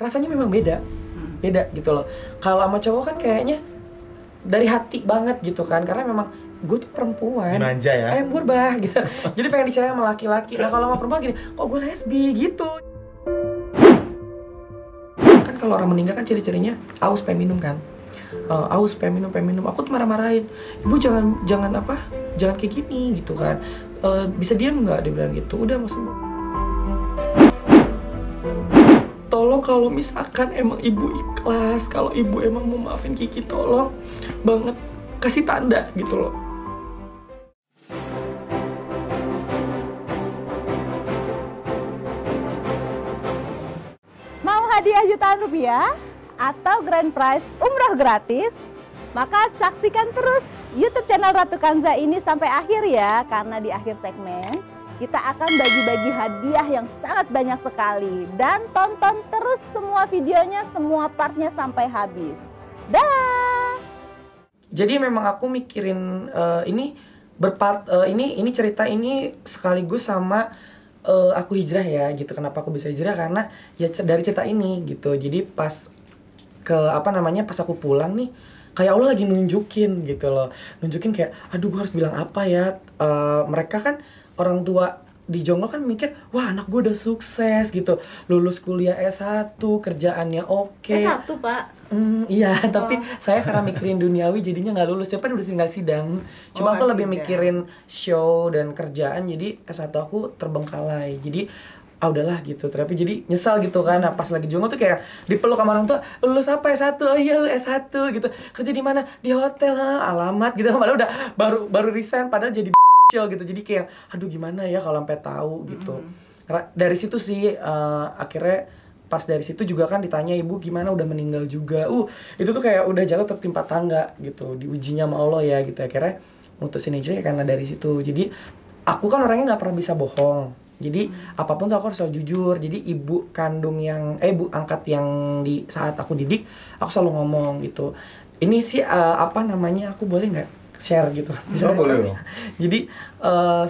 rasanya memang beda gitu loh. Kalau sama cowok kan kayaknya dari hati banget gitu kan, karena memang gue tuh perempuan, manja ya, ayam gurbah gitu. Jadi pengen disayang sama laki-laki. Nah kalau sama perempuan gini, kok gue lesbi gitu. Kan kalau orang meninggal kan ciri-cirinya aus pengen minum kan, aus pengen minum. Aku tuh marah-marahin, ibu jangan kayak gini gitu kan. Bisa diam nggak, dia bilang gitu. Udah mau sembuh. Tolong kalau misalkan emang ibu ikhlas, kalau ibu emang mau maafin Kiki, tolong banget kasih tanda gitu loh. Mau hadiah jutaan rupiah atau grand prize umroh gratis? Maka saksikan terus YouTube channel Ratu Kanza ini sampai akhir ya, karena di akhir segmen kita akan bagi-bagi hadiah yang sangat banyak sekali. Dan tonton terus semua videonya, semua partnya sampai habis. Dah. Jadi memang aku mikirin ini cerita ini sekaligus sama aku hijrah ya gitu. Kenapa aku bisa hijrah? Karena ya dari cerita ini gitu. Jadi pas pas aku pulang nih, kayak Allah lagi nunjukin gitu loh. Nunjukin kayak, aduh gue harus bilang apa ya. Mereka kan orang tua di Jonggol kan mikir, wah anak gue udah sukses gitu, lulus kuliah S1, kerjaannya oke. S1 Pak? Iya, tapi saya karena mikirin duniawi jadinya nggak lulus, cepat udah tinggal sidang. Cuma aku lebih mikirin show dan kerjaan, jadi S1 aku terbengkalai. Jadi udahlah gitu, tapi jadi nyesal gitu kan. Nah, pas lagi Jonggol tuh kayak dipeluk sama orang tua, lulus apa S1? Oh iya lu S1 gitu. Kerja di mana? Di hotel, alamat gitu. Padahal udah baru resign, padahal jadi gitu. Jadi kayak aduh gimana ya kalau sampai tahu gitu. Dari situ sih akhirnya pas dari situ juga kan ditanya ibu gimana, udah meninggal juga. Itu tuh kayak udah jatuh tertimpa tangga gitu, diujinya sama Allah ya gitu. Akhirnya mutusin hijrah karena dari situ. Jadi aku kan orangnya nggak pernah bisa bohong. Jadi apapun tuh aku harus selalu jujur. Jadi ibu ibu angkat yang di saat aku didik, aku selalu ngomong gitu. Ini sih aku boleh nggak share gitu? Bisa boleh loh. Jadi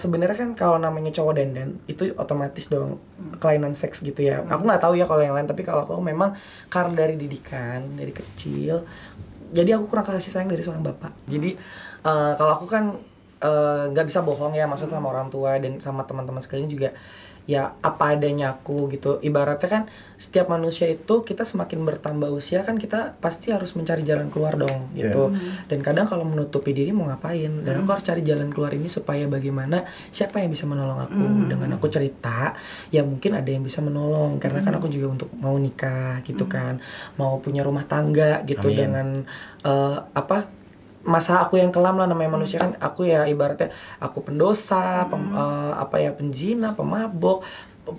sebenarnya kan kalau namanya cowok dandan itu otomatis dong kelainan seks gitu ya. Aku nggak tahu ya kalau yang lain, tapi kalau aku memang karena dari didikan dari kecil, jadi aku kurang kasih sayang dari seorang bapak. Jadi kalau aku kan nggak bisa bohong ya, maksud sama orang tua dan sama teman-teman sekalian juga ya apa adanya aku gitu. Ibaratnya kan setiap manusia itu kita semakin bertambah usia kan kita pasti harus mencari jalan keluar dong gitu. Dan kadang kalau menutupi diri mau ngapain, dan aku harus cari jalan keluar ini supaya bagaimana siapa yang bisa menolong aku. Dengan aku cerita ya mungkin ada yang bisa menolong, karena kan aku juga untuk mau nikah gitu kan, mau punya rumah tangga gitu. Amin. Dengan masa aku yang kelam lah, namanya manusia kan. Aku ya ibaratnya aku pendosa, penjina, pemabok,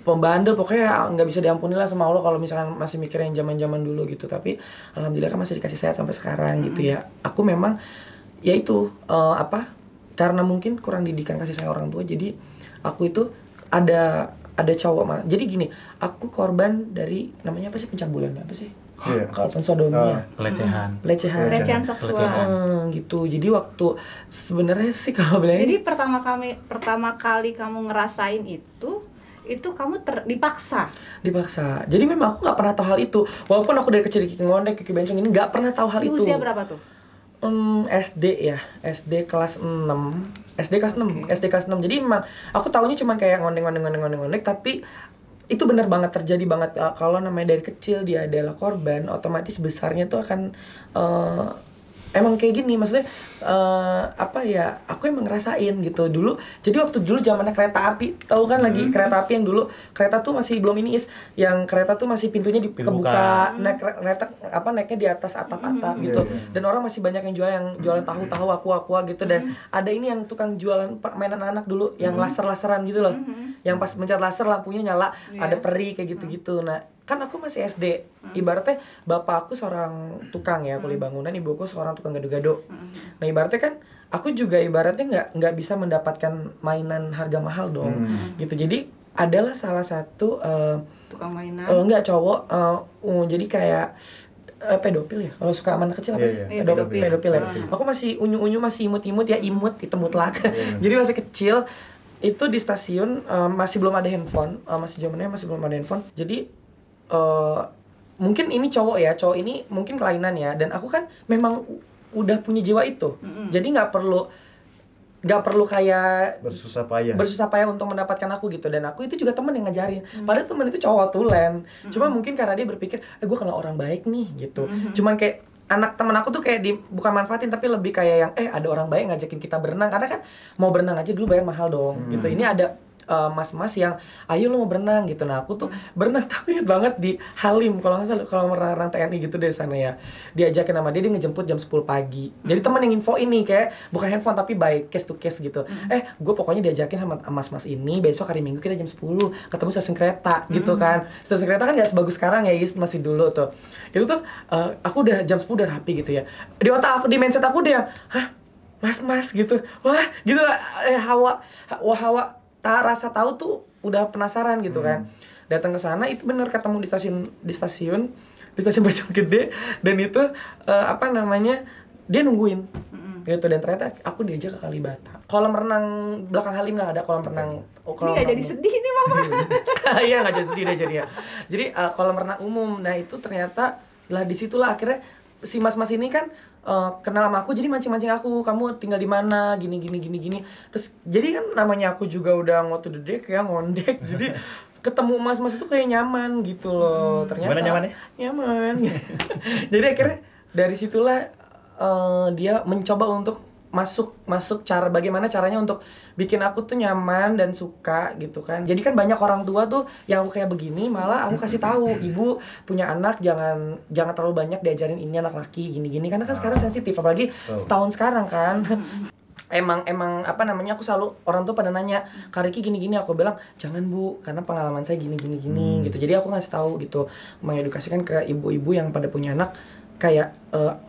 pembandel, pokoknya nggak bisa diampuni lah sama Allah kalau misalkan masih mikirin zaman-zaman dulu gitu. Tapi alhamdulillah kan masih dikasih sehat sampai sekarang gitu ya. Aku memang ya itu karena mungkin kurang didikan kasih sayang orang tua, jadi aku itu ada cowok jadi gini, aku korban dari namanya apa sih, pencabulan apa sih? Sodomia, pelecehan seksual gitu. Jadi waktu sebenarnya sih kalau bilang, jadi pertama kali kamu ngerasain itu kamu dipaksa. Jadi memang aku nggak pernah tahu hal itu, walaupun aku dari kecil Kiki Ngondek, Kiki Bencong ini nggak pernah tahu hal itu. Usia berapa tuh? SD kelas 6. SD kelas 6. Jadi memang aku tahunya cuma kayak ngondek, tapi itu benar banget, terjadi banget. Kalau namanya dari kecil dia adalah korban, otomatis besarnya tuh akan emang kayak gini. Maksudnya aku emang ngerasain gitu dulu. Jadi waktu dulu zamannya kereta api, tahu kan lagi kereta api yang dulu kereta tuh masih belum yang kereta tuh masih pintunya kebuka, naiknya di atas atap-atap gitu. Dan orang masih banyak yang jualan tahu aqua gitu. Dan ada ini yang tukang jualan mainan anak dulu yang laser-laseran gitu loh. Yang pas mencet laser lampunya nyala, ada peri kayak gitu-gitu. Nah, kan aku masih SD. Ibaratnya bapak aku seorang tukang ya kuli bangunan, ibuku seorang tukang gado-gado. Nah, ibaratnya kan aku juga ibaratnya nggak bisa mendapatkan mainan harga mahal dong. Gitu. Jadi adalah salah satu tukang mainan. Enggak cowok, jadi kayak pedofil ya. Kalau suka anak kecil apa sih? Pedofil ya. Aku masih unyu-unyu, masih imut-imut ya, hitam mutlak. Jadi masih kecil. Itu di stasiun masih belum ada handphone, masih zamannya masih belum ada handphone. Jadi mungkin ini cowok ini mungkin kelainan ya, dan aku kan memang udah punya jiwa itu. Jadi nggak perlu kayak bersusah payah untuk mendapatkan aku gitu. Dan aku itu juga temen yang ngajarin, padahal temen itu cowok tulen. Cuma mungkin karena dia berpikir gue kenal orang baik nih gitu. Cuman kayak anak temen aku tuh kayak bukan manfaatin, tapi lebih kayak yang ada orang baik ngajakin kita berenang, karena kan mau berenang aja dulu bayar mahal dong gitu. Ini ada mas-mas yang ayo lu mau berenang gitu. Nah aku tuh berenang tapi inget banget di Halim kalau nggak salah, kalau orang TNI gitu dari sana ya, diajakin sama dia ngejemput jam 10 pagi. Jadi teman yang info ini kayak bukan handphone tapi by case to case gitu. Gue pokoknya diajakin sama mas-mas ini, besok hari Minggu kita jam 10 ketemu stasiun kereta gitu kan. Stasiun kereta kan nggak sebagus sekarang ya guys, masih dulu tuh. Itu tuh aku udah jam 10 udah rapi gitu ya. Di otak aku, di mindset aku dia, mas-mas gitu. Wah gitu hawa rasa tahu tuh udah penasaran gitu kan. Datang ke sana itu bener ketemu di stasiun Bojonggede, dan itu dia nungguin gitu. Dan ternyata aku diajak ke Kalibata, kolam renang belakang Halim lah, ada kolam renang. Ini nggak jadi sedih nih mama. Iya nggak jadi sedih deh jadi ya. Jadi kolam renang umum. Nah itu ternyata lah disitulah akhirnya si mas-mas ini kan kenal sama aku, jadi mancing-mancing aku, kamu tinggal di mana, gini. Terus jadi kan namanya aku juga udah ngondek, jadi ketemu mas-mas itu kayak nyaman gitu loh. Ternyata gimana nyamannya? Nyaman. Jadi akhirnya dari situlah dia mencoba untuk masuk bagaimana caranya untuk bikin aku tuh nyaman dan suka gitu kan. Jadi kan banyak orang tua tuh yang aku kayak begini, malah aku kasih tahu, ibu punya anak jangan terlalu banyak diajarin ini anak laki gini karena kan sekarang sensitif, apalagi setahun sekarang kan. Emang aku selalu, orang tuh pada nanya, Kak Riki gini, aku bilang jangan Bu, karena pengalaman saya gini gitu. Jadi aku ngasih tahu gitu, mengedukasikan ke ibu-ibu yang pada punya anak kayak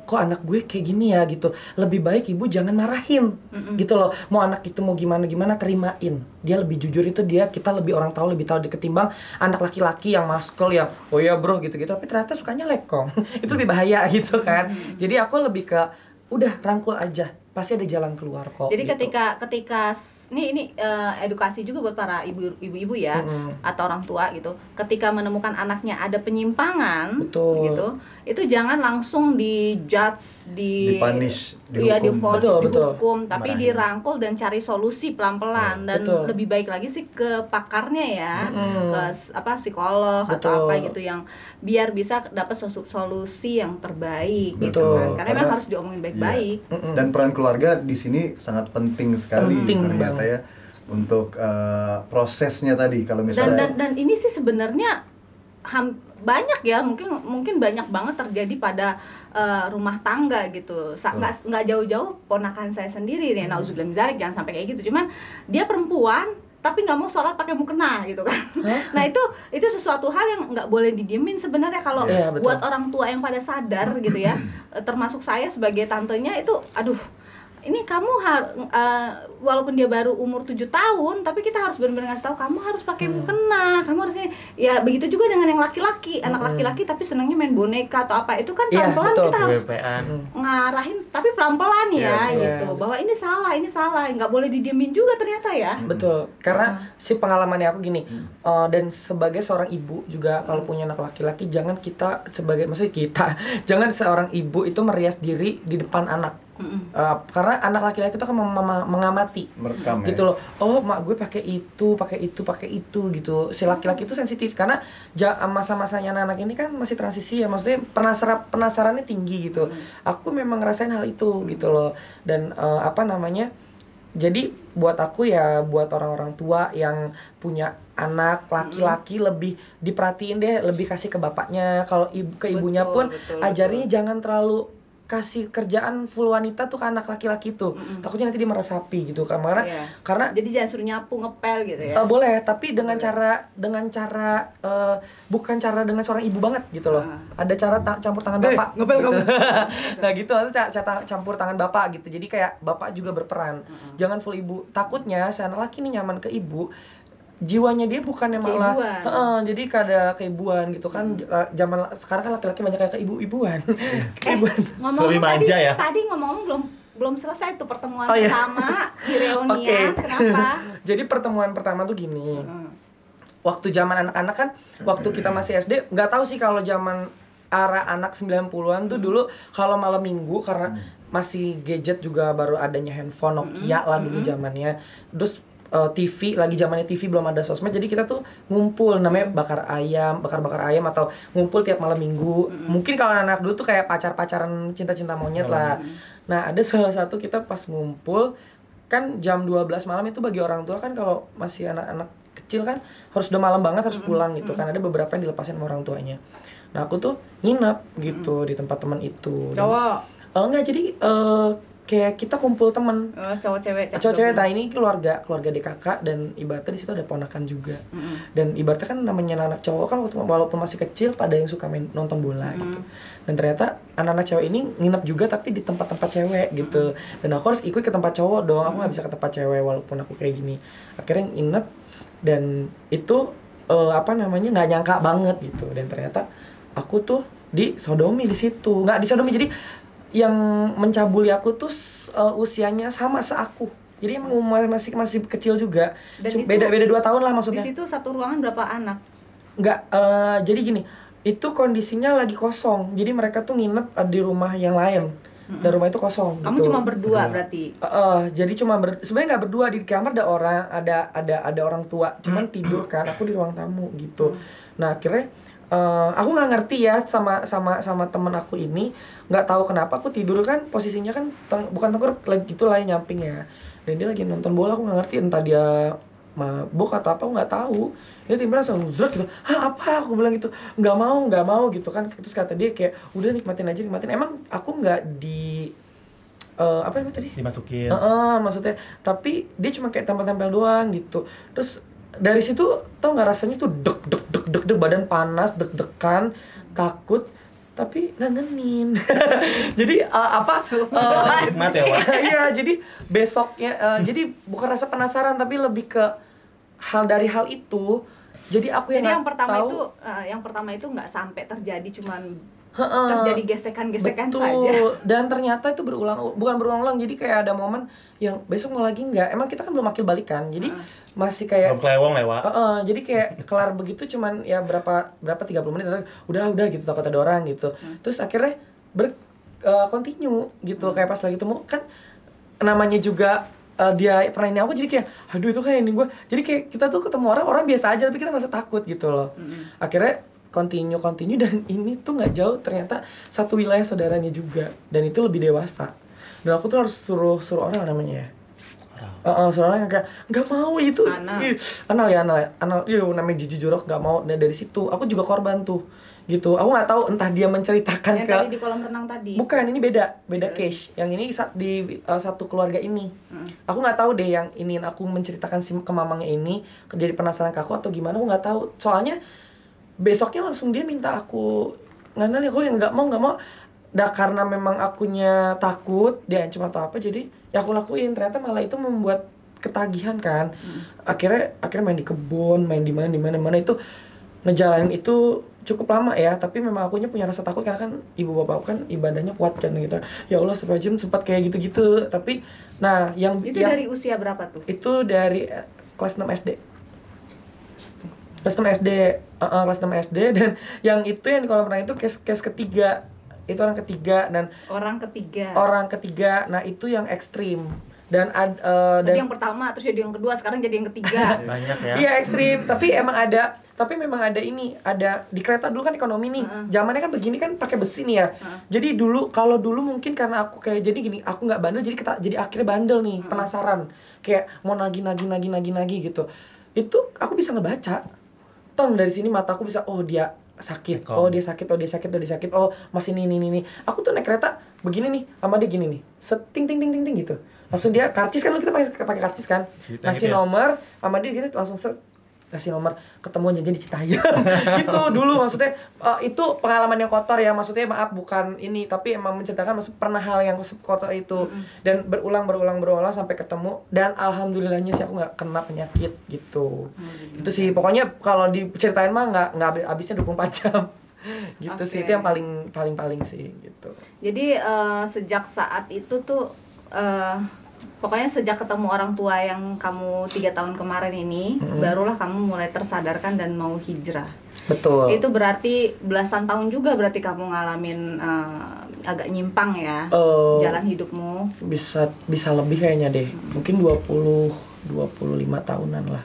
kok anak gue kayak gini ya gitu, lebih baik ibu jangan marahin gitu loh. Mau anak itu mau gimana terimain, dia lebih jujur itu kita lebih orang tahu, lebih tahu ketimbang anak laki-laki yang maskel yang oh ya bro gitu tapi ternyata sukanya lekong. Itu lebih bahaya gitu kan. Jadi aku lebih ke udah rangkul aja, pasti ada jalan keluar kok. Jadi gitu. ketika ini edukasi juga buat para ibu-ibu ya, atau orang tua gitu. Ketika menemukan anaknya ada penyimpangan, betul, gitu, itu jangan langsung dijudge, dipunish, dihukum, tapi dirangkul dan cari solusi pelan-pelan. Dan betul, lebih baik lagi sih ke pakarnya ya, ke psikolog atau apa gitu, yang biar bisa dapat solusi yang terbaik gitu kan. Karena memang harus diomongin baik-baik. Dan peran keluarga di sini sangat penting sekali ternyata ya, untuk prosesnya tadi kalau misalnya dan ini sih sebenarnya banyak ya, mungkin banyak banget terjadi pada rumah tangga gitu. Nggak jauh-jauh ponakan saya sendiri nih, nauzubillah min dzalik, jangan sampai kayak gitu. Cuman dia perempuan tapi nggak mau sholat pakai mukena gitu kan. Nah itu sesuatu hal yang nggak boleh didiemin sebenarnya kalau buat orang tua yang pada sadar gitu ya, termasuk saya sebagai tantenya itu, aduh ini kamu walaupun dia baru umur 7 tahun, tapi kita harus benar-benar ngasih tahu kamu harus pakai mukena, kamu harus ini. Ya begitu juga dengan yang laki-laki, anak laki-laki tapi senangnya main boneka atau apa, itu kan pelan-pelan kita harus ngarahin, tapi pelan-pelan ya gitu, bahwa ini salah, nggak boleh didiemin juga ternyata ya. Betul, karena si pengalamannya aku gini, dan sebagai seorang ibu juga kalau punya anak laki-laki, jangan jangan seorang ibu itu merias diri di depan anak. Karena anak laki-laki itu kan mengamati, merekam gitu loh. Oh mak gue pakai itu gitu. Si laki-laki itu sensitif karena masa-masanya anak ini kan masih transisi ya, maksudnya penasarannya tinggi gitu. Aku memang ngerasain hal itu gitu loh. Dan jadi buat aku ya, buat orang-orang tua yang punya anak laki-laki lebih diperhatiin deh, lebih kasih ke bapaknya. Kalau ke ibunya pun ajarinnya jangan terlalu kasih kerjaan full wanita tuh ke anak laki-laki tuh. Takutnya nanti dia meresapi gitu kan. Karena jadi jangan suruh nyapu, ngepel gitu ya. Boleh, tapi dengan cara bukan cara dengan seorang ibu banget gitu loh. Ada cara campur tangan bapak. Ngepel gitu. kamu. Nah gitu, cara campur tangan bapak gitu. Jadi kayak bapak juga berperan. Jangan full ibu. Takutnya si anak laki ini nyaman ke ibu, jiwanya dia bukannya malah jadi kada keibuan gitu kan. Zaman sekarang kan laki-laki banyak kayak keibu-ibuan. Lebih manja ya. Tadi ngomong belum selesai tuh pertemuan pertama di reunian. Kenapa? Jadi pertemuan pertama tuh gini. waktu zaman anak-anak kan, waktu kita masih SD, nggak tahu sih kalau zaman arah anak 90-an tuh dulu kalau malam minggu karena masih gadget juga baru adanya handphone Nokia lah dulu zamannya. Terus TV, lagi zamannya TV belum ada sosmed, jadi kita tuh ngumpul namanya bakar ayam atau ngumpul tiap malam minggu. Mungkin kalau anak dulu tuh kayak pacaran cinta-cinta monyet lah. Nah, ada salah satu kita pas ngumpul kan jam 12 malam itu bagi orang tua kan kalau masih anak-anak kecil kan harus udah malam banget harus pulang gitu kan. Ada beberapa yang dilepasin sama orang tuanya. Nah, aku tuh nginep gitu di tempat teman itu. Cowok? Enggak, jadi kayak kita kumpul temen cowok cewek. Nah ini keluarga DKK dan ibaratnya di situ ada ponakan juga. Dan ibaratnya kan namanya anak cowok kan walaupun masih kecil pada yang suka nonton bola gitu. Dan ternyata anak-anak cewek ini nginep juga tapi di tempat-tempat cewek gitu. Dan aku harus ikut ke tempat cowok dong. Aku nggak bisa ke tempat cewek walaupun aku kayak gini. Akhirnya nginep dan itu nggak nyangka banget gitu. Dan ternyata aku tuh disodomi di situ. Nggak disodomi, jadi yang mencabuli aku tuh usianya sama seaku. Jadi emang masih kecil juga. Beda 2 tahun lah maksudnya. Di situ satu ruangan berapa anak? Enggak, jadi gini, itu kondisinya lagi kosong. Jadi mereka tuh nginep di rumah yang lain. Dan rumah itu kosong. Kamu gitu. cuma berdua berarti? Jadi cuma sebenarnya nggak berdua, di kamar ada orang, ada orang tua. Cuman tidur kan, aku di ruang tamu gitu. Nah, akhirnya aku nggak ngerti ya sama temen aku ini, nggak tahu kenapa aku tidur kan posisinya kan bukan tengkurap lagi gitu lah nyamping ya, dan dia lagi nonton bola. Aku nggak ngerti entah dia mabuk atau apa, aku nggak tahu. Dia tiba-tiba langsung zrek gitu, apa, aku bilang gitu, nggak mau gitu kan. Terus kata dia kayak udah nikmatin. Emang aku nggak di apa itu tadi dimasukin maksudnya, tapi dia cuma kayak tempel-tempel doang gitu. Terus dari situ tau nggak rasanya tuh deg badan panas, deg-degan, takut, tapi ngangenin. Jadi nikmat ya, Wak? Iya, jadi besoknya jadi bukan rasa penasaran tapi lebih ke hal itu. Jadi aku yang pertama itu nggak sampai terjadi, cuman terjadi gesekan-gesekan saja. Dan ternyata itu bukan berulang-ulang. Jadi kayak ada momen yang besok mau lagi nggak. Emang kita kan belum akil balikan. Jadi masih kayak belum kelewong lewat. Jadi kayak kelar begitu cuman ya berapa 30 menit udah gitu, takut ada orang gitu. Terus akhirnya continue gitu. Kayak pas lagi temu kan namanya juga dia pernah ini aku, jadi kayak aduh itu kayak ini gue. Jadi kayak kita tuh ketemu orang biasa aja tapi kita merasa takut gitu loh. Akhirnya continue dan ini tuh nggak jauh ternyata satu wilayah saudaranya juga, dan itu lebih dewasa. Dan aku tuh harus suruh orang namanya ya. Suruh orang yang kayak nggak mau itu. Anal namanya Jiji Jorok nggak mau. Nah dari situ aku juga korban tuh gitu. Aku nggak tahu entah dia menceritakan yang tadi di kolam renang tadi. Bukan, ini beda case. Yang ini di satu keluarga ini. Aku nggak tahu deh yang ini aku menceritakan ke mamangnya ini jadi penasaran ke aku atau gimana, aku nggak tahu. Soalnya besoknya langsung dia minta aku nganal, aku yang nggak mau. Dah karena memang akunya takut dia ancam atau apa, jadi ya aku lakuin. Ternyata malah itu membuat ketagihan kan. Akhirnya main di kebun, main di mana itu ngejalanin itu cukup lama ya. Tapi memang akunya punya rasa takut karena kan ibu bapak kan ibadahnya kuat kan gitu. Ya Allah, sempat kayak gitu. Tapi nah yang dari usia berapa tuh? Itu dari kelas 6 SD. Kelas 6 SD dan yang itu yang di kolam renang itu case ketiga. Itu orang ketiga. Nah, itu yang ekstrim. Dan yang pertama terus jadi yang kedua, sekarang jadi yang ketiga. Banyak ya. Iya, ekstrim. Tapi memang ada ini, ada di kereta dulu kan ekonomi nih. Zamannya kan begini kan pakai besi nih ya. Jadi kalau dulu mungkin karena aku kayak jadi gini, aku nggak bandel jadi akhirnya bandel nih, penasaran. Kayak mau nagi gitu. Itu aku bisa ngebaca. Dari sini mataku bisa, oh dia sakit, oh dia sakit, oh masih ini. Aku tuh naik kereta begini nih, sama dia gini nih, seting ting gitu. Langsung dia karcis kan, kita pakai karcis kan, ngasih nomor, sama dia gini langsung kasih nomor, ketemu janjian di Citayam. Gitu dulu maksudnya. Itu pengalaman yang kotor ya, maksudnya maaf bukan ini, tapi emang menceritakan maksud pernah hal yang kotor itu. Dan berulang sampai ketemu, dan alhamdulillahnya sih aku nggak kena penyakit gitu. Itu sih pokoknya kalau diceritain mah nggak habisnya 24 jam. Gitu sih, itu yang paling sih gitu. Jadi sejak saat itu tuh Pokoknya sejak ketemu orang tua yang kamu 3 tahun kemarin ini, barulah kamu mulai tersadarkan dan mau hijrah. Betul. Itu berarti belasan tahun juga berarti kamu ngalamin agak nyimpang ya jalan hidupmu. Bisa lebih kayaknya deh. Mungkin 25 tahunan lah.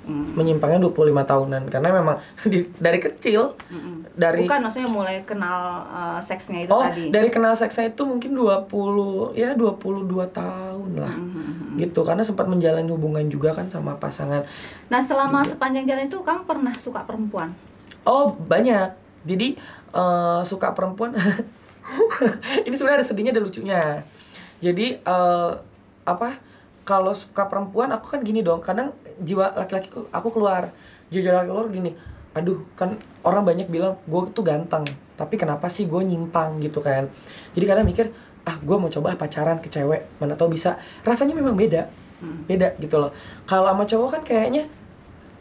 Menyimpangnya 25 tahunan karena memang dari kecil bukan maksudnya mulai kenal seksnya itu tadi. Dari kenal seksnya itu mungkin 22 tahun lah. Gitu karena sempat menjalani hubungan juga kan sama pasangan. Nah, selama sepanjang jalan itu kamu pernah suka perempuan? Oh, banyak. Jadi suka perempuan. Ini sebenarnya ada sedihnya ada lucunya. Jadi kalau suka perempuan aku kan gini dong, kadang jiwa laki-laki aku keluar. Jiwa laki keluar gini, aduh kan orang banyak bilang gue tuh ganteng, tapi kenapa sih gue nyimpang gitu kan. Jadi kadang mikir, gue mau coba pacaran ke cewek, mana tau bisa. Rasanya memang beda gitu loh. Kalau sama cowok kan kayaknya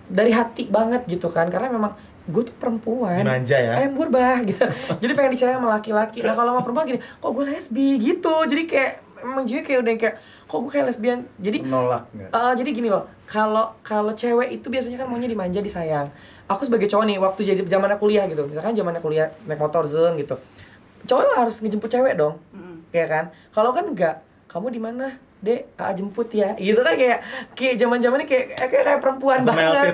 dari hati banget gitu kan, karena memang gue tuh perempuan, dimanja ya, ayam purba gitu. Jadi pengen disayang sama laki-laki. Nah kalau sama perempuan gini, kok gue lesbi gitu. Jadi kayak memang jiwa kayak udah kayak kok gue kayak lesbian. Jadi menolak nggak? Jadi gini loh, kalau cewek itu biasanya kan maunya dimanja, disayang. Aku sebagai cowok nih, waktu jadi zamannya kuliah gitu, misalkan zamannya kuliah naik motor zeng gitu, cowok harus ngejemput cewek dong, ya kan? Kalau kan enggak, kamu di mana? Dek, jemput ya. Gitu kan kayak zaman-zamannya kayak perempuan banget.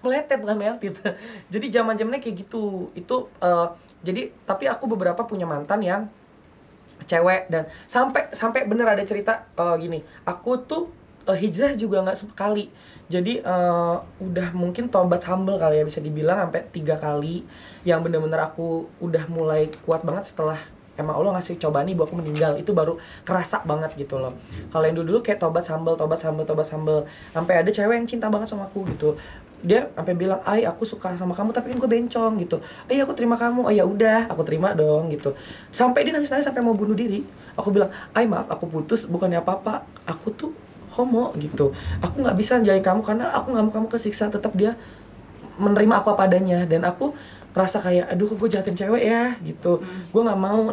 Meletet bukan melted. Jadi zaman-zamannya kayak gitu. Itu jadi tapi aku beberapa punya mantan yang cewek dan sampai bener ada cerita gini. Aku tuh hijrah juga nggak sekali. Jadi udah mungkin tobat sambel kali ya bisa dibilang sampai 3 kali yang bener-bener aku udah mulai kuat banget setelah emang Allah ngasih cobaan nih buat aku meninggal. Itu baru kerasa banget gitu loh. Kalau yang dulu kayak tobat sambel. Sampai ada cewek yang cinta banget sama aku gitu. Dia sampai bilang, "Ay, aku suka sama kamu tapi kan gue bencong" gitu. "Ay, aku terima kamu." "Oh ya udah, aku terima dong" gitu. Sampai dia nangis sampai mau bunuh diri. Aku bilang, "Ay, maaf, aku putus bukannya apa-apa. Aku tuh homo gitu. Aku nggak bisa menjalin kamu karena aku nggak mau kamu kesiksa." Tetap dia menerima aku apa adanya dan aku rasa kayak aduh kok gue jahatin cewek ya gitu. Gue nggak mau.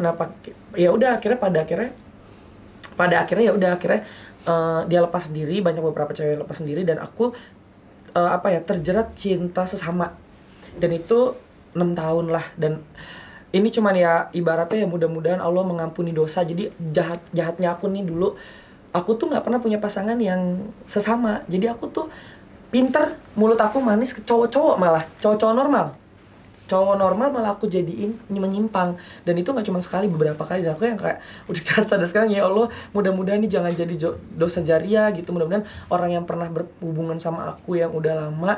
Ya udah akhirnya pada akhirnya ya udah akhirnya dia lepas sendiri. Banyak beberapa cewek lepas sendiri dan aku terjerat cinta sesama. Dan itu 6 tahun lah. Dan ini cuman ya ibaratnya ya mudah-mudahan Allah mengampuni dosa. Jadi jahatnya aku nih dulu, aku tuh nggak pernah punya pasangan yang sesama. Jadi aku tuh pinter, mulut aku manis ke cowok-cowok malah, cowok-cowok normal malah aku jadiin menyimpang. Dan itu nggak cuma sekali, beberapa kali. Dan aku yang kayak udah sadar sekarang, ya Allah mudah-mudahan ini jangan jadi dosa jariah gitu. Mudah-mudahan orang yang pernah berhubungan sama aku yang udah lama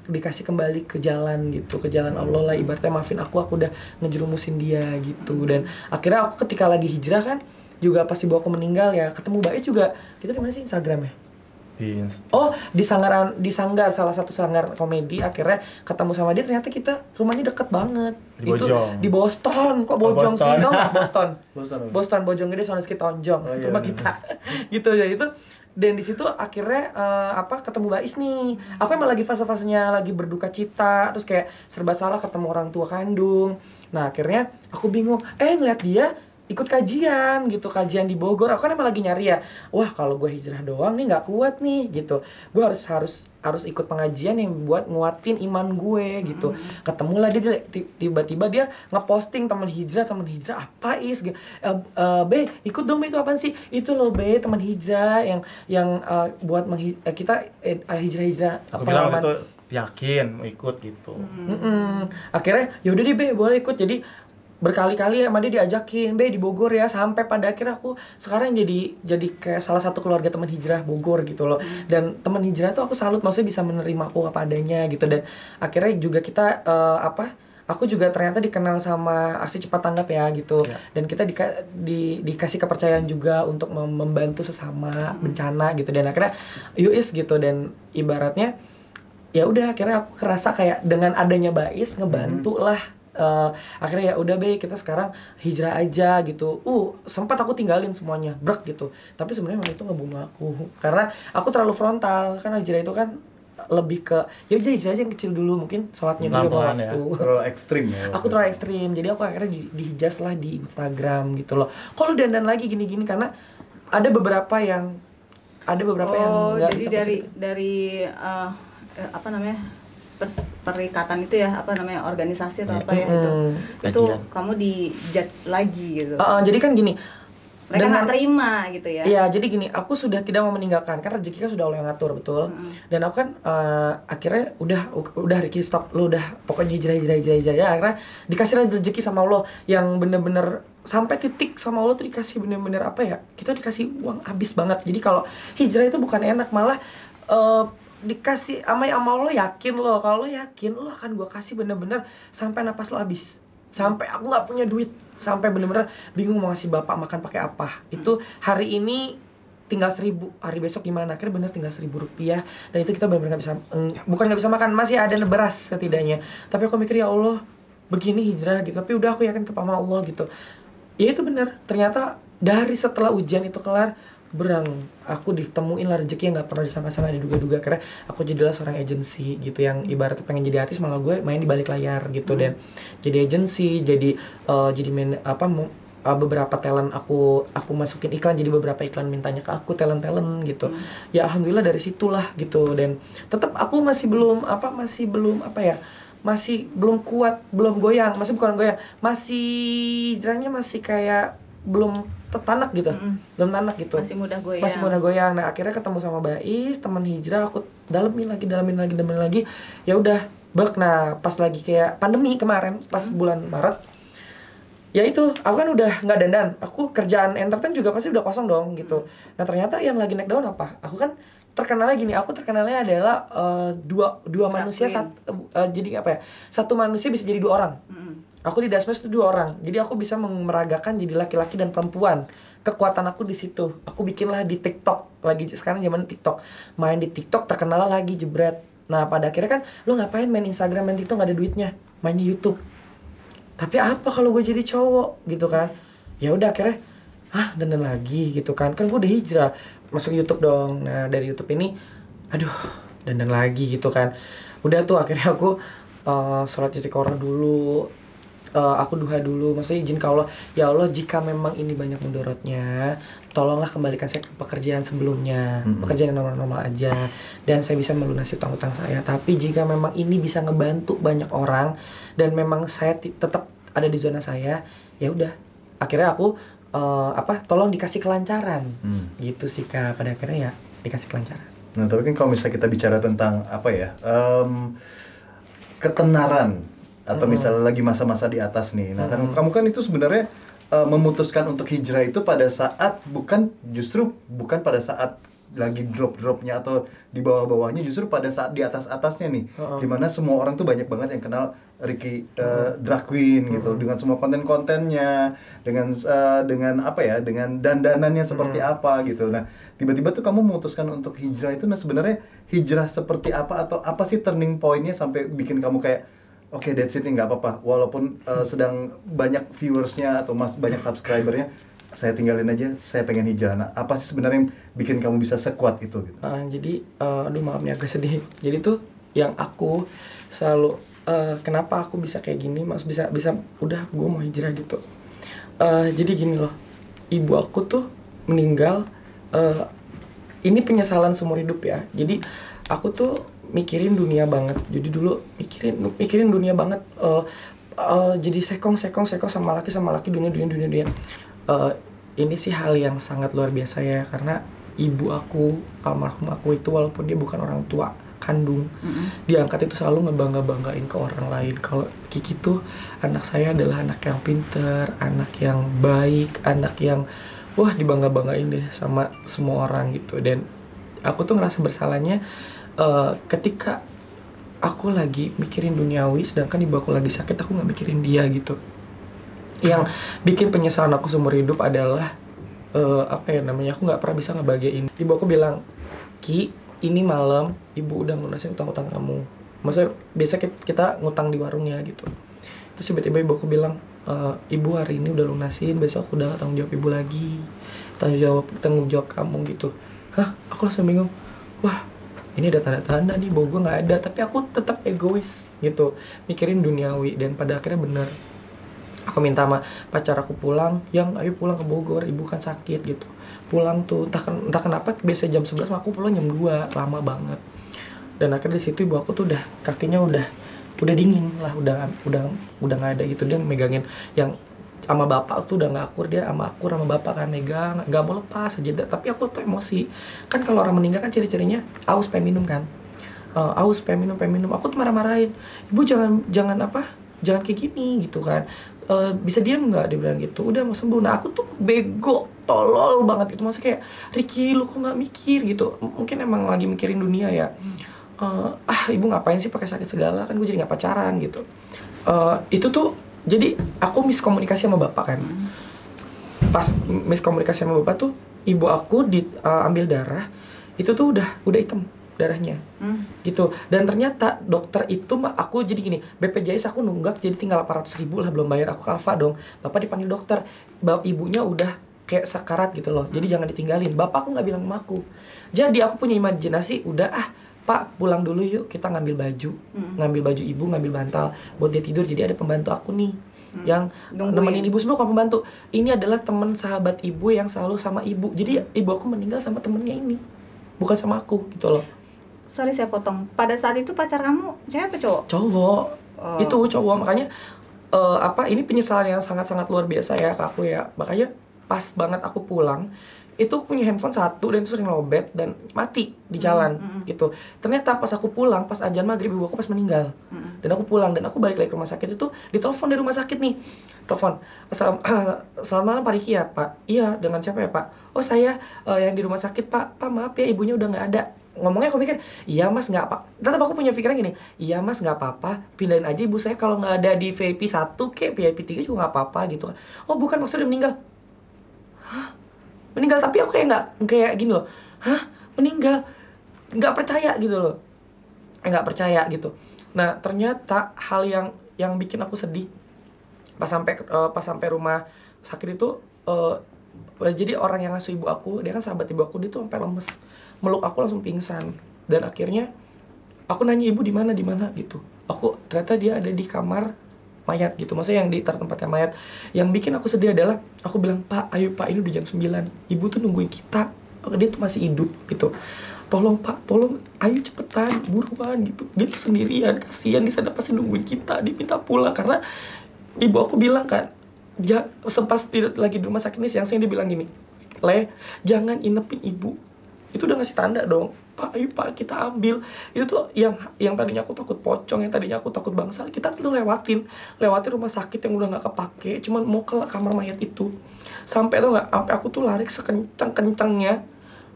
dikasih kembali ke jalan gitu, ke jalan Allah lah. Ibaratnya maafin aku udah ngejerumusin dia gitu. Dan akhirnya aku ketika lagi hijrah kan juga pasti bawa aku meninggal ya, ketemu Bais juga. Kita di mana sih Instagramnya? Di Sanggar, salah satu sanggar komedi. Akhirnya ketemu sama dia, ternyata kita rumahnya deket banget. Di Boston. Kok Bojong sih? Tau gak Boston, Bojong Gede, Soneski Tonjong. Rumah kita. Gitu ya itu. Dan di situ akhirnya ketemu Bais nih. Aku emang lagi fase-fasenya lagi berduka cita, terus kayak serba salah ketemu orang tua kandung. Nah akhirnya aku bingung, ngeliat dia ikut kajian di Bogor. Aku kan emang lagi nyari ya, wah kalau gue hijrah doang nih nggak kuat nih gitu. Gue harus ikut pengajian yang buat nguatin iman gue gitu. Ketemulah dia, tiba-tiba dia ngeposting teman hijrah apa is gitu. Be ikut dong, itu apaan sih? Itu loh Be, teman hijrah yang buat kita hijrah aku bilang itu yakin mau ikut gitu. Akhirnya yaudah deh Be, boleh ikut. Jadi berkali-kali sama dia diajakin, Be di Bogor ya, sampai pada akhirnya aku sekarang jadi kayak salah satu keluarga teman hijrah Bogor gitu loh. Dan teman hijrah tuh aku salut, maksudnya bisa menerima aku apa adanya gitu. Dan akhirnya juga kita aku juga ternyata dikenal sama Aksi Cepat Tanggap ya gitu. Dan kita dikasih kepercayaan juga untuk membantu sesama bencana gitu. Dan akhirnya Yuis gitu, dan ibaratnya ya udah akhirnya aku kerasa kayak dengan adanya Bais ngebantu lah. Akhirnya ya udah Be, kita sekarang hijrah aja gitu. Sempat aku tinggalin semuanya, brek gitu. Tapi sebenarnya waktu itu ngebunuh aku karena aku terlalu frontal. Kan hijrah itu kan lebih ke ya udah hijrah aja yang kecil dulu, mungkin sholatnya dulu waktu ya. Terlalu ekstrim ya. Aku terlalu ekstrim. Jadi aku akhirnya dihijaz lah di Instagram gitu loh. Kalau dandan lagi gini-gini karena ada beberapa yang nggak jadi bisa dari apa namanya perikatan itu ya, apa namanya, organisasi atau apa ya, itu kamu di judge lagi gitu. Jadi kan gini, mereka nggak terima gitu ya. Iya, jadi gini, aku sudah tidak mau meninggalkan karena rezeki kan sudah Allah yang ngatur, betul. Dan aku kan akhirnya udah Ricky stop, lu udah pokoknya hijrah ya, akhirnya dikasih rezeki sama Allah yang bener-bener sampai titik sama Allah tuh dikasih bener-bener apa ya, kita dikasih uang habis banget. Jadi kalau hijrah itu bukan enak, malah dikasih sama Allah, yakin lo, kalau lo yakin lo akan gue kasih bener-bener sampai napas lo habis, sampai aku nggak punya duit, sampai bener-bener bingung mau ngasih bapak makan pakai apa. Itu hari ini tinggal 1.000, hari besok gimana, akhirnya bener tinggal 1.000 rupiah, dan itu kita bener-bener nggak bisa, bukan nggak bisa makan, masih ada beras setidaknya. Tapi aku mikir, ya Allah begini hijrah gitu, tapi udah aku yakin tetap sama Allah gitu. Ya itu bener, ternyata dari setelah ujian itu kelar, aku ditemuin lah rezeki yang nggak pernah disangka-sangka, diduga-duga, karena aku jadilah seorang agensi gitu, yang ibarat pengen jadi artis malah gue main di balik layar gitu. Dan jadi agensi, jadi beberapa talent aku masukin iklan, jadi beberapa iklan mintanya ke aku talent gitu. Ya alhamdulillah dari situlah gitu. Dan tetap aku masih belum kuat, belum goyang, bukan goyang, masih jalannya masih kayak belum tanak gitu, belum tanak gitu, masih mudah goyang. Nah akhirnya ketemu sama Bais, teman hijrah, aku dalemin lagi. Ya udah nah pas lagi kayak pandemi kemarin, pas bulan Maret, ya itu aku kan udah nggak dandan, aku kerjaan entertain juga pasti udah kosong dong gitu. Nah ternyata yang lagi naik daun apa, aku kan terkenalnya gini, aku terkenalnya adalah dua manusia, jadi apa ya, satu manusia bisa jadi 2 orang. Aku di Dasmes itu 2 orang, jadi aku bisa meragakan jadi laki-laki dan perempuan. Kekuatan aku di situ. Aku bikinlah di TikTok, lagi sekarang zaman TikTok, main di TikTok, terkenal lagi, jebret. Nah pada akhirnya kan, lo ngapain main Instagram, main TikTok, nggak ada duitnya, mainnya YouTube. Tapi apa kalau gue jadi cowok gitu kan? Ya udah akhirnya dandan lagi gitu kan gue udah hijrah, masuk YouTube dong. Nah dari YouTube ini dandan lagi gitu kan. Udah tuh akhirnya aku sholat istiqoroh dulu, aku duha dulu, maksudnya izin ke Allah, ya Allah jika memang ini banyak mudorotnya, tolonglah kembalikan saya ke pekerjaan sebelumnya, pekerjaan yang normal-normal aja, dan saya bisa melunasi utang-utang saya. Tapi jika memang ini bisa ngebantu banyak orang dan memang saya tetap ada di zona saya, ya udah akhirnya aku tolong dikasih kelancaran. Gitu sih Kak, pada akhirnya ya dikasih kelancaran. Nah tapi kan kalau misalnya kita bicara tentang ketenaran atau misalnya lagi masa-masa di atas nih, nah kan kamu kan itu sebenarnya memutuskan untuk hijrah itu pada saat bukan pada saat lagi drop-dropnya atau di bawah-bawahnya, justru pada saat di atas-atasnya nih, dimana semua orang tuh banyak banget yang kenal Ricky drag queen gitu, dengan semua konten-kontennya, dengan dandanannya seperti apa gitu. Nah tiba-tiba tuh kamu memutuskan untuk hijrah itu, nah sebenarnya hijrah seperti apa, atau apa sih turning point-nya sampai bikin kamu kayak oke, that's it nih, nggak apa-apa, walaupun sedang banyak viewersnya atau banyak subscribernya, saya tinggalin aja, saya pengen hijrah. Nah, apa sih sebenarnya yang bikin kamu bisa sekuat itu gitu? Jadi, maaf nih agak sedih. Jadi tuh yang aku selalu kenapa aku bisa kayak gini, bisa udah gue mau hijrah gitu. Jadi gini loh, ibu aku tuh meninggal. Ini penyesalan seumur hidup ya. Jadi aku tuh mikirin dunia banget. Jadi dulu mikirin dunia banget. Jadi sekong sama laki dunia. Ini sih hal yang sangat luar biasa ya, karena ibu aku, almarhum aku itu, walaupun dia bukan orang tua kandung, diangkat itu selalu ngebanggain ke orang lain kalau Kiki tuh anak saya adalah anak yang pinter, anak yang baik, anak yang dibanggain deh sama semua orang gitu. Dan aku tuh ngerasa bersalahnya ketika aku lagi mikirin duniawi, sedangkan ibu aku lagi sakit, aku nggak mikirin dia gitu. Yang bikin penyesalan aku seumur hidup adalah aku nggak pernah bisa ngebahagiain. Ibu aku bilang, Ki, ini malam ibu udah ngunasin utang-utang kamu. Maksudnya biasa kita ngutang di warung ya gitu. Terus tiba-tiba ibu aku bilang, ibu hari ini udah lunasin, besok udah tanggung jawab ibu lagi, tanggung jawab kamu gitu. Aku langsung bingung. Ini ada tanda-tanda nih bahwa gue nggak ada, tapi aku tetap egois gitu, mikirin duniawi. Dan pada akhirnya bener, Aku minta sama pacar aku pulang, yang ayo pulang ke Bogor, ibu kan sakit gitu. Pulang tuh, entah kenapa biasa jam 11, aku pulang jam 2, lama banget. Dan akhirnya di situ ibu aku tuh udah kakinya udah dingin lah, udah nggak ada gitu. Dia megangin yang sama bapak tuh udah nggak akur, dia sama bapak kan megang, nggak mau lepas aja. Tapi aku tuh emosi. Kan kalau orang meninggal kan ciri-cirinya aus pengen minum kan. Aus pengen minum. Aku tuh marah-marahin. Ibu jangan kayak gini gitu kan. Bisa diam nggak, dia bilang gitu. Udah mau sembuh. Nah aku tuh bego, tolol banget gitu. Maksudnya kayak, Ricky lu kok nggak mikir gitu. Mungkin emang lagi mikirin dunia ya. Ibu ngapain sih pakai sakit segala, kan gue jadi nggak pacaran gitu. Itu tuh jadi aku miskomunikasi sama bapak kan. Pas miskomunikasi sama bapak tuh, ibu aku ambil darah, itu tuh udah hitam darahnya gitu. Dan ternyata dokter itu aku jadi gini, BPJS aku nunggak jadi tinggal 800.000 lah, belum bayar. Aku Alfa dong, bapak dipanggil dokter, ibunya udah kayak sekarat gitu loh, jadi jangan ditinggalin. Bapak aku nggak bilang sama aku, jadi aku punya imajinasi, udah Pak pulang dulu yuk, kita ngambil baju ibu, ngambil bantal buat dia tidur. Jadi ada pembantu aku nih yang nemenin ibu. Sebenarnya bukan pembantu, ini adalah teman sahabat ibu yang selalu sama ibu. Jadi ibu aku meninggal sama temennya ini, bukan sama aku gitu loh. Sorry saya potong. Pada saat itu pacar kamu cewek apa cowok? Cowok. Itu cowok. Makanya ini penyesalan yang sangat-sangat luar biasa ya ke aku ya. Makanya pas banget aku pulang, itu punya handphone satu dan itu sering lowbat dan mati di jalan gitu. Ternyata pas aku pulang, pas azan maghrib, ibu aku pas meninggal. Dan aku pulang dan aku balik lagi ke rumah sakit, itu ditelepon dari rumah sakit nih. Telepon, selamat malam Pak Ricky ya Pak? Iya, dengan siapa ya Pak? Oh saya yang di rumah sakit Pak. Pak maaf ya, ibunya udah nggak ada. Ngomongnya aku pikir, iya mas nggak apa. Tetap aku punya pikiran gini, iya mas nggak apa-apa, pindahin aja ibu saya, kalau nggak ada di VIP 1 kayak VIP 3 juga nggak apa-apa gitu kan. Oh bukan, maksudnya meninggal. Hah? Meninggal? Tapi aku kayak gini loh, hah? Meninggal? Nggak percaya gitu loh. Nggak percaya gitu. Nah ternyata hal yang bikin aku sedih pas sampai rumah sakit itu, jadi orang yang ngasuh ibu aku, dia kan sahabat ibu aku, dia tuh sampai lemes, meluk aku langsung pingsan. Dan akhirnya aku nanya, ibu di mana gitu. Ternyata dia ada di kamar mayat gitu, maksudnya yang di tempatnya mayat. Yang bikin aku sedih adalah aku bilang, Pak ayo Pak, ini udah jam 9, ibu tuh nungguin kita, dia tuh masih hidup gitu. Tolong Pak, tolong, ayo cepetan, buruan gitu. Dia tuh sendirian, kasihan di sana pasti nungguin kita, diminta pulang. Karena ibu aku bilang kan, sempat lagi di rumah sakit ini siang-siang, dia bilang gini, jangan inepin ibu. Itu udah ngasih tanda dong, Pak ayo Pak kita ambil. Itu tuh yang tadinya aku takut pocong, yang tadinya aku takut bangsal, kita tuh lewatin rumah sakit yang udah nggak kepake, cuman mau ke kamar mayat itu. Sampai aku tuh lari sekencang-kencangnya.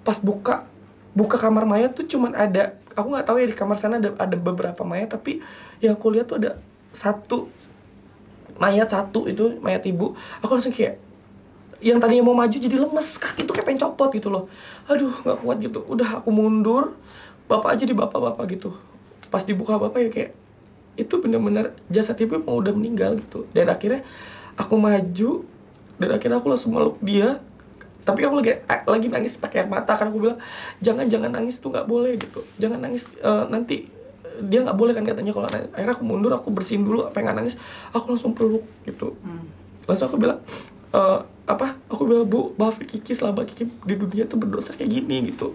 Pas buka kamar mayat tuh cuman ada, aku nggak tahu ya, di kamar sana ada beberapa mayat, tapi yang aku lihat tuh ada mayat satu, itu mayat ibu. Aku langsung kayak, yang tadinya mau maju jadi lemes, kaki tuh kayak pengen copot gitu loh. Aduh nggak kuat gitu. Udah aku mundur, bapak aja di bapak gitu. Pas dibuka bapak ya kayak, itu benar-benar jasad ibu mau udah meninggal gitu. Dan akhirnya aku maju, dan akhirnya aku langsung meluk dia. Tapi aku lagi nangis pakai air mata, kan aku bilang, jangan nangis tuh, nggak boleh gitu. Jangan nangis, nanti dia nggak boleh kan katanya kalau nangis. Akhirnya aku mundur, aku bersihin dulu apa yang nggak nangis, aku langsung peluk gitu. Langsung aku bilang, aku bilang, Bu, maafin Kiki, selama Kiki di dunia tuh berdosa kayak gini gitu.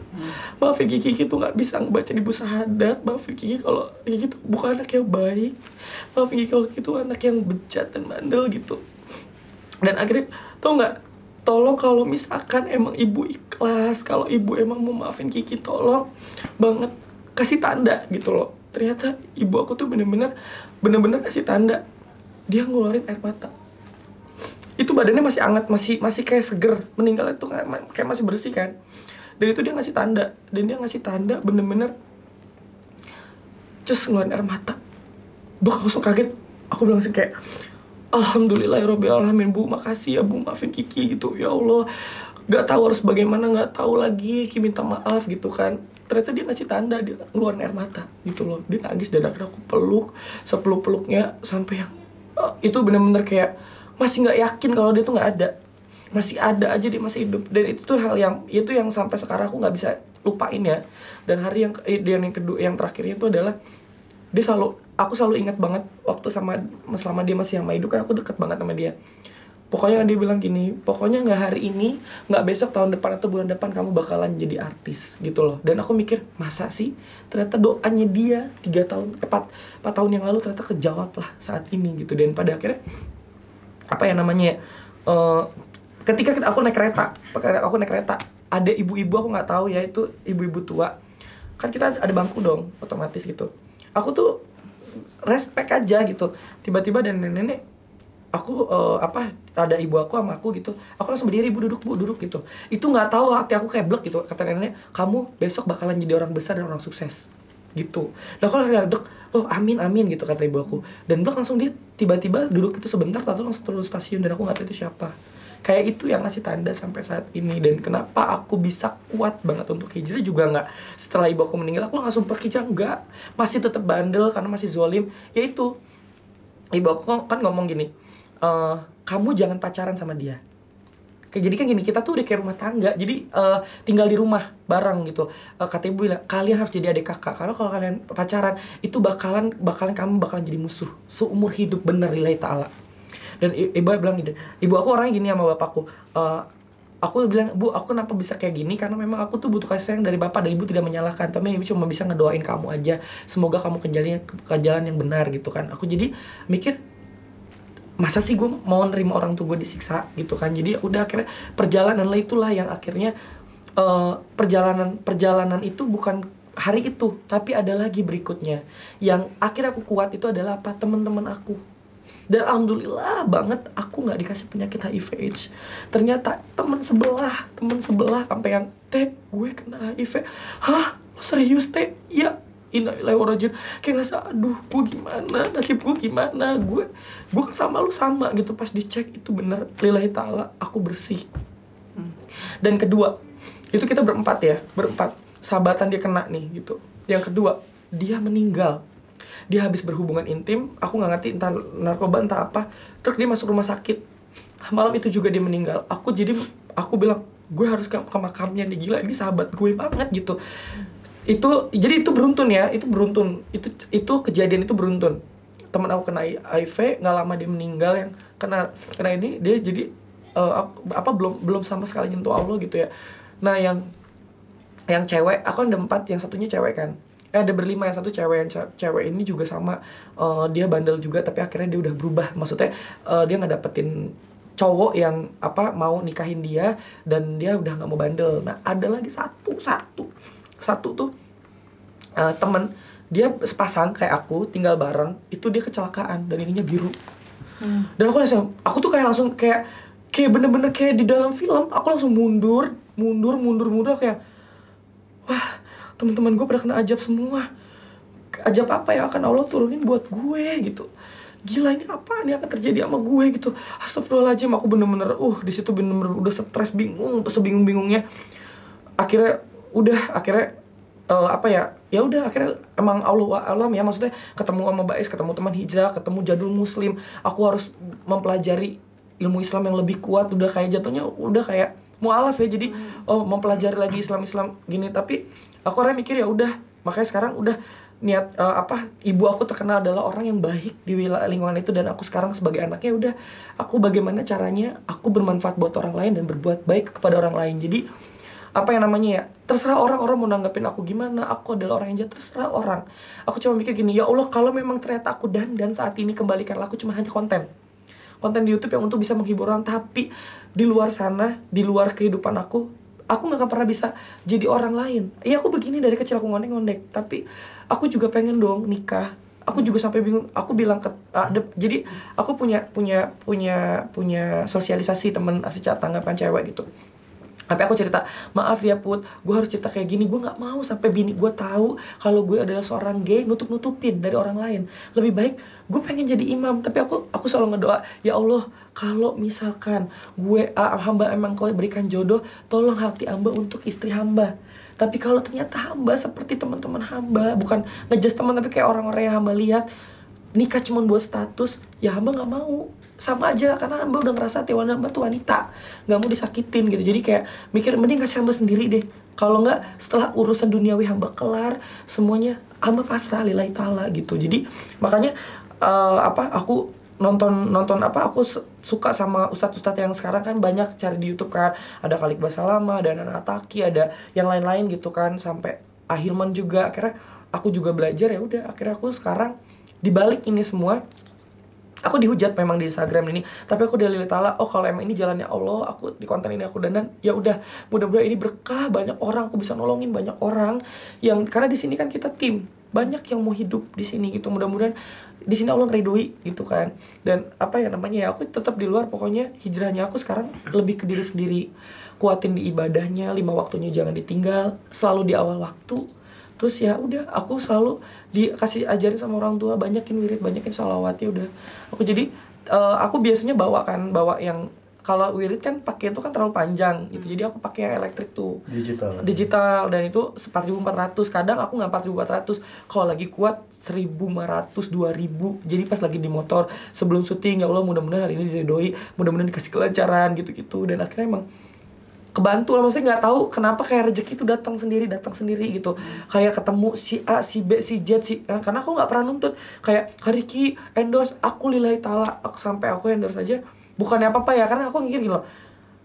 Maafin Kiki tuh nggak bisa ngebaca di buku syahadat. Maafin Kiki kalau Kiki tuh bukan anak yang baik. Maafin Kiki kalau Kiki tuh anak yang bejat dan bandel gitu. Dan akhirnya tau nggak, tolong kalau misalkan emang ibu ikhlas, kalau ibu emang mau maafin Kiki, tolong banget kasih tanda gitu loh. Ternyata ibu aku tuh bener-bener kasih tanda. Dia ngeluarin air mata. Itu badannya masih hangat, masih kayak seger. Meninggal itu kayak masih bersih kan. Dan itu dia ngasih tanda. Dan dia ngasih tanda bener-bener just ngeluarin air mata. Aku langsung kaget. Aku bilang sih kayak, Alhamdulillahirabbil alamin, Bu, makasih ya Bu, maafin Kiki gitu. Ya Allah, gak tahu harus bagaimana, gak tahu lagi, Kiki minta maaf gitu kan. Ternyata dia ngasih tanda, dia ngeluarin air mata gitu loh. Dia nangis, dan akhirnya aku peluk, sepeluk-peluknya sampai yang itu bener-bener kayak masih nggak yakin kalau dia tuh nggak ada, masih ada aja, dia masih hidup. Dan itu tuh hal yang sampai sekarang aku nggak bisa lupain ya. Dan hari yang kedua, yang terakhirnya itu adalah Aku selalu ingat banget waktu selama dia masih sama Idu kan aku deket banget sama dia. Pokoknya dia bilang gini, pokoknya nggak hari ini, nggak besok, tahun depan atau bulan depan kamu bakalan jadi artis gitu loh. Dan aku mikir, masa sih? Ternyata doanya dia 4 tahun yang lalu ternyata kejawab lah saat ini gitu. Dan pada akhirnya ketika aku naik kereta, ada ibu-ibu, aku nggak tahu ya, itu ibu-ibu tua. Kan kita ada bangku dong, otomatis gitu. Aku tuh respect aja gitu. Tiba-tiba dan nenek ada ibu aku sama aku gitu, aku langsung berdiri, bu duduk gitu. Itu nggak tahu, hati aku kayak blek gitu. Kata nenek, kamu besok bakalan jadi orang besar dan orang sukses gitu. Dan aku kayak oh amin gitu kata ibu aku. Dan blek langsung dia tiba-tiba duduk itu sebentar, lalu langsung turun stasiun dan aku nggak tahu itu siapa. Kayak itu yang ngasih tanda sampai saat ini. Dan kenapa aku bisa kuat banget untuk hijrah juga nggak setelah ibu aku meninggal aku langsung pergi hijrah, nggak, masih tetap bandel karena masih zolim. Yaitu ibu aku kan ngomong gini, kamu jangan pacaran sama dia. Jadi kan gini, kita tuh udah kayak rumah tangga, jadi tinggal di rumah bareng gitu. Kata ibu bilang, kalian harus jadi adik kakak, karena kalau kalian pacaran itu kamu bakalan jadi musuh seumur hidup, bener lillahi ta'ala. Dan ibu bilang gitu, ibu aku orangnya gini sama bapakku, aku bilang, bu aku kenapa bisa kayak gini, karena memang aku tuh butuh kasih sayang dari bapak, dan ibu tidak menyalahkan, tapi ibu cuma bisa ngedoain kamu aja, semoga kamu ke jalan yang benar gitu kan. Aku jadi mikir, masa sih gue mau nerima orang tua gue disiksa gitu kan. Jadi udah akhirnya perjalanan lah itulah yang akhirnya perjalanan itu bukan hari itu, tapi ada lagi berikutnya. Yang akhirnya aku kuat itu adalah apa? Teman-teman aku. Dan alhamdulillah banget aku nggak dikasih penyakit HIV/AIDS. Ternyata teman sebelah sampai yang, teh gue kena HIV. Hah, lo serius teh? Iya. Innalillahi wa rajiun. Kayak ngerasa, aduh gue gimana, nasib gue gimana, gue kan sama lu sama gitu. Pas dicek itu bener, lillahi ta'ala aku bersih. Dan kedua, itu kita berempat, sahabatan dia kena nih gitu. Yang kedua, dia meninggal, dia habis berhubungan intim, aku nggak ngerti entah narkoba entah apa, terus dia masuk rumah sakit. Malam itu juga dia meninggal. Aku bilang, gue harus ke makamnya nih, gila ini sahabat gue banget gitu. Jadi itu beruntun ya, itu kejadian itu beruntun. Teman aku kena HIV, nggak lama dia meninggal. Yang kena ini dia jadi belum sama sekali nyentuh Allah gitu ya. Nah yang cewek, aku ada 4, yang satunya cewek kan. Ada berlima, yang satu cewek. Yang cewek ini juga sama, dia bandel juga, tapi akhirnya dia udah berubah. Maksudnya dia nggak dapetin cowok yang mau nikahin dia, dan dia udah nggak mau bandel. Nah ada lagi satu tuh temen dia sepasang kayak aku, tinggal bareng, itu dia kecelakaan dan ininya biru. Dan aku tuh kayak langsung kayak bener-bener kayak di dalam film. Aku langsung mundur kayak, wah teman-teman gue pada kena ajab semua. Ajab apa yang akan Allah turunin buat gue gitu. Gila, ini apa nih akan terjadi sama gue gitu. Astagfirullahaladzim, aku bener-bener di situ bener-bener udah stres, sebingung-bingungnya. Akhirnya akhirnya emang Allah alam ya, maksudnya ketemu sama Bais, ketemu teman hijrah, ketemu jadul muslim, aku harus mempelajari ilmu Islam yang lebih kuat, udah kayak jatuhnya udah kayak mualaf ya, jadi mempelajari lagi Islam gini. Tapi aku orangnya mikir ya udah, makanya sekarang udah niat ibu aku terkenal adalah orang yang baik di lingkungan itu, dan aku sekarang sebagai anaknya udah, aku bagaimana caranya aku bermanfaat buat orang lain dan berbuat baik kepada orang lain. Jadi terserah orang mau nanggapin aku gimana, aku adalah orang yang jahat, terserah orang. Aku cuma mikir gini, ya Allah, kalau memang ternyata aku dandan saat ini, kembalikanlah aku cuma hanya konten di YouTube yang untuk bisa menghibur orang. Tapi di luar sana, di luar kehidupan aku gak akan pernah bisa jadi orang lain. Iya, aku begini dari kecil, aku ngondek-ngondek, tapi aku juga pengen dong nikah. Aku juga sampai bingung, aku bilang jadi aku punya sosialisasi temen asli tanggapan cewek gitu. Tapi aku cerita, maaf ya Put, gue harus cerita kayak gini. Gue gak mau sampai bini gue tahu kalau gue adalah seorang gay, nutup-nutupin dari orang lain. Lebih baik gue pengen jadi imam. Tapi aku selalu ngedoa, ya Allah, kalau misalkan hamba emang kau berikan jodoh, tolong hati hamba untuk istri hamba. Tapi kalau ternyata hamba seperti teman-teman hamba, bukan ngejudge teman, tapi kayak orang-orang yang hamba lihat nikah cuma buat status, ya hamba gak mau. Sama aja, karena hamba udah ngerasa hamba tuh wanita, gak mau disakitin gitu. Jadi kayak mikir, mending kasih hamba sendiri deh. Kalau nggak setelah urusan duniawi hamba kelar, semuanya hamba pasrah lillahi ta'ala gitu. Jadi makanya aku nonton aku suka sama ustadz-ustadz yang sekarang kan banyak cari di YouTube kan, ada Khalik Basalama, ada Nana Ataki, ada yang lain-lain gitu kan, sampai Ahilman juga. Akhirnya aku juga belajar, ya udah akhirnya aku sekarang dibalik ini semua aku dihujat memang di Instagram ini, tapi aku udah lillahi ta'ala, oh kalau emang ini jalannya Allah, aku di konten ini aku dandan, ya udah mudah-mudahan ini berkah, banyak orang, aku bisa nolongin banyak orang yang, karena di sini kan kita tim, banyak yang mau hidup di sini gitu, mudah-mudahan di sini Allah ngeridoi gitu kan. Dan ya aku tetap di luar, pokoknya hijrahnya aku sekarang lebih ke diri sendiri, kuatin di ibadahnya, 5 waktunya jangan ditinggal, selalu di awal waktu. Terus ya udah aku selalu dikasih ajarin sama orang tua, banyakin wirid, banyakin sholawat, ya udah. Aku jadi aku biasanya bawa yang, kalau wirid kan pakai itu kan terlalu panjang gitu. Jadi aku pakai yang elektrik tuh. Digital, dan itu 4.400. Kadang aku nggak 4.400. Kalau lagi kuat 1.500, 2.000. Jadi pas lagi di motor sebelum syuting, ya Allah mudah-mudahan hari ini diridoi, mudah-mudahan dikasih kelancaran gitu-gitu. Dan akhirnya emang kebantu lah, maksudnya nggak tahu kenapa kayak rezeki itu datang sendiri gitu. Kayak ketemu si A, si B, si Z, karena aku nggak pernah nuntut kayak Kariki endorse aku lillahi ta'ala, sampai aku endorse aja bukannya apa-apa ya, karena aku mikir gini loh,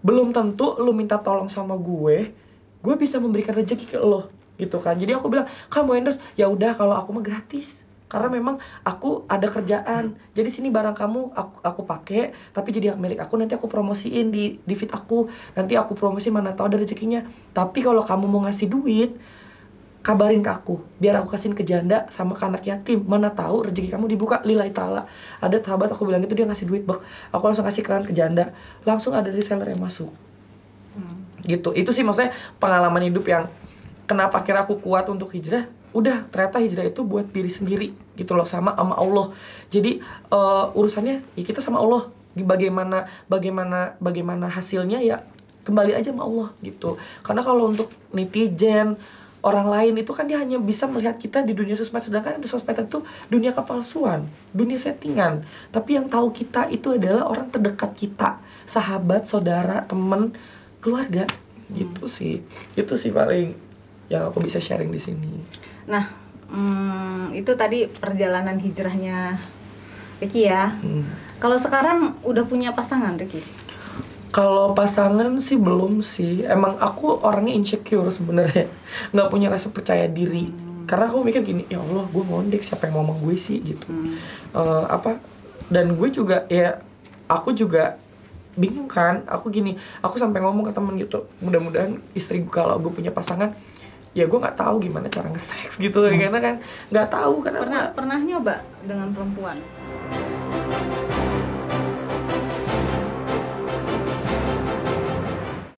belum tentu lu minta tolong sama gue bisa memberikan rezeki ke lo gitu kan. Jadi aku bilang, kamu endorse ya udah, kalau aku mah gratis, karena memang aku ada kerjaan. Jadi sini barang kamu aku pakai, tapi jadi hak milik aku, nanti aku promosiin di feed aku, nanti aku promosiin, mana tahu ada rezekinya. Tapi kalau kamu mau ngasih duit, kabarin ke aku, biar aku kasihin ke janda sama ke anak yatim, mana tahu rezeki kamu dibuka lillahi ta'ala. Ada sahabat aku bilang gitu, dia ngasih duit, aku langsung kasih ke janda, langsung ada reseller yang masuk. Gitu. Itu sih maksudnya pengalaman hidup yang kenapa akhirnya aku kuat untuk hijrah. Udah, ternyata hijrah itu buat diri sendiri gitu loh, sama Allah. Jadi urusannya ya kita sama Allah. Bagaimana hasilnya ya kembali aja sama Allah gitu. Karena kalau untuk netizen, orang lain itu kan dia hanya bisa melihat kita di dunia sosmed, sedangkan di sosmed itu dunia kepalsuan, dunia settingan. Tapi yang tahu kita itu adalah orang terdekat kita, sahabat, saudara, teman, keluarga. Gitu sih. Itu sih paling yang aku bisa sharing di sini. Nah, itu tadi perjalanan hijrahnya Ricky ya. Kalau sekarang udah punya pasangan, Ricky? Kalau pasangan sih belum sih. Emang aku orangnya insecure sebenarnya, nggak punya rasa percaya diri. Karena aku mikir gini, ya Allah, gue ngondek, siapa yang mau sama gue sih gitu. Dan gue juga ya, aku juga bingung kan. Aku sampai ngomong ke temen gitu, mudah-mudahan istri gue kalau gue punya pasangan, ya gue nggak tahu gimana cara nge-seks gitu, karena kan nggak tahu kan. Pernah nyoba dengan perempuan?